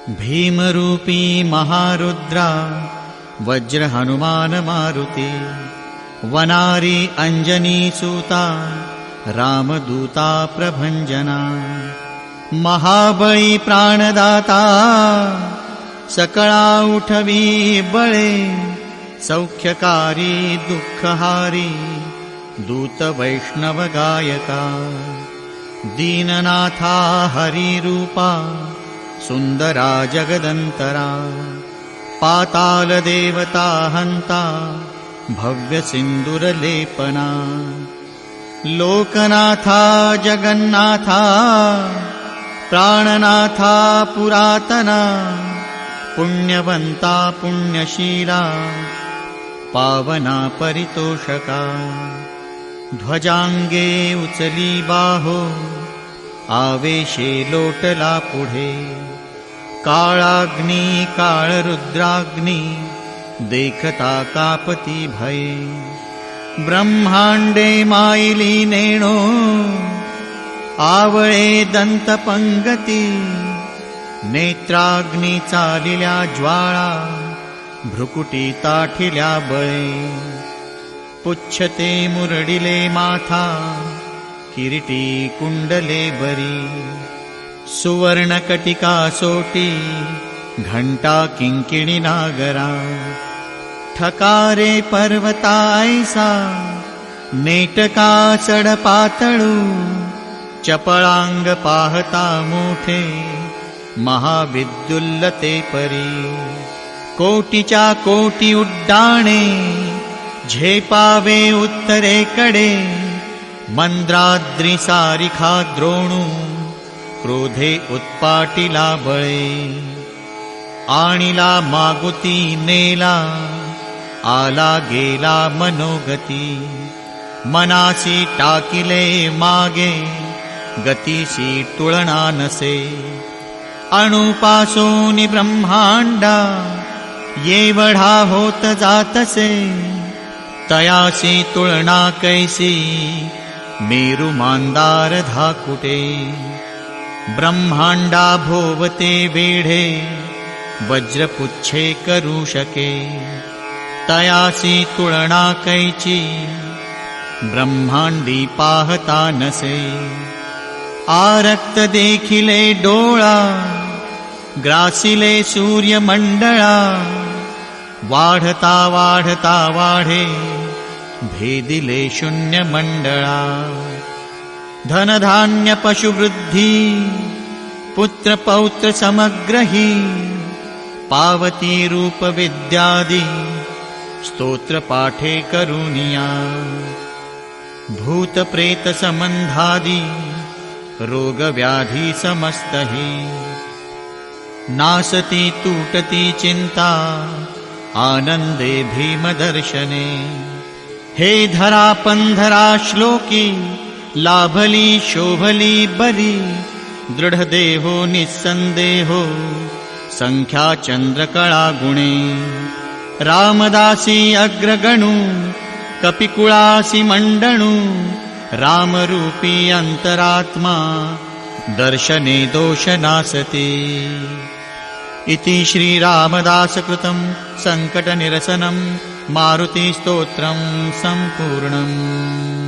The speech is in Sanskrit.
भीमरूपी महारुद्रा वज्र हनुमान मारुति वनारी अंजनी सूता रामदूता प्रभंजना महाबळी प्राणदाता सकळा उठवी बळे सौख्यकारी दुःखहारी दूत वैष्णव गायका दीननाथा हरिरूपा सुंदरा जगदंतरा पाताल देवता हंता भव्य सिंदूरलेपना लोकनाथा जगन्नाथा प्राणनाथा पुरातना पुण्यवंता पुण्यशीला पावना परितोषका ध्वजांगे उचली बाहो आवेशे लोटला पुढे काळाग्नी काळरुद्राग्नी देखता कापती भये ब्रह्मांडे मायली नेणो आवळे दंतपंगती नेत्राग्नी चालिल्या ज्वाळा भ्रुकुटी ताठिल्या बळे पुच्छते मुरडिले माथा किरीटी कुंडले बरी सुवर्णकटिका सोटी घंटा किंकिणी नागरा ठकारे पर्वतायसा नेटका सडपातळू चपळांग पाहता मोठे महाविद्युल्लते परी कोटीच्या कोटी उड्डाणे झेपावे उत्तरेकडे मंद्राद्री सारिखा द्रोणू क्रोधे उत्पाटिला बळे आणिला मागुती नेला आला गेला मनोगती मनासी टाकिले मागे गतीसी तुलना नसे अणुपासून ब्रह्मांडा येवढा होत जातसे तयासी तुलना कैसी मेरु मांदार धाकुटे ब्रह्मांडा भोवते वेढे वज्रपुच्छे करू शके तयासी तुलना कैची ब्रह्मांडी पाहता नसे आरक्त देखिले डोळा ग्रासिले सूर्यमंडळा वाढता वाढता वाढे भेदिले शून्य मंडळा धनधान्य पशुवृद्धी पुत्र पौत्र समग्रही पावती रूप विद्यादि स्तोत्र पाठे करुनिया भूत प्रेत संबंधादि रोग व्याधी समस्तहि नासती तूटती चिंता आनंदे भीम दर्शने हे धरा पंधरा श्लोकी लाभली शोभली बरी दृढ देहो निसंदेहो संख्या चंद्रकळा गुणे रामदासी अग्रगणू कपिकुळासी मंडणू रामरूपी अंतरात्मा दर्शने दोष नासते इति श्री रामदासकृतं संकटनिरसनं मारुति स्तोत्रं सम्पूर्णम्।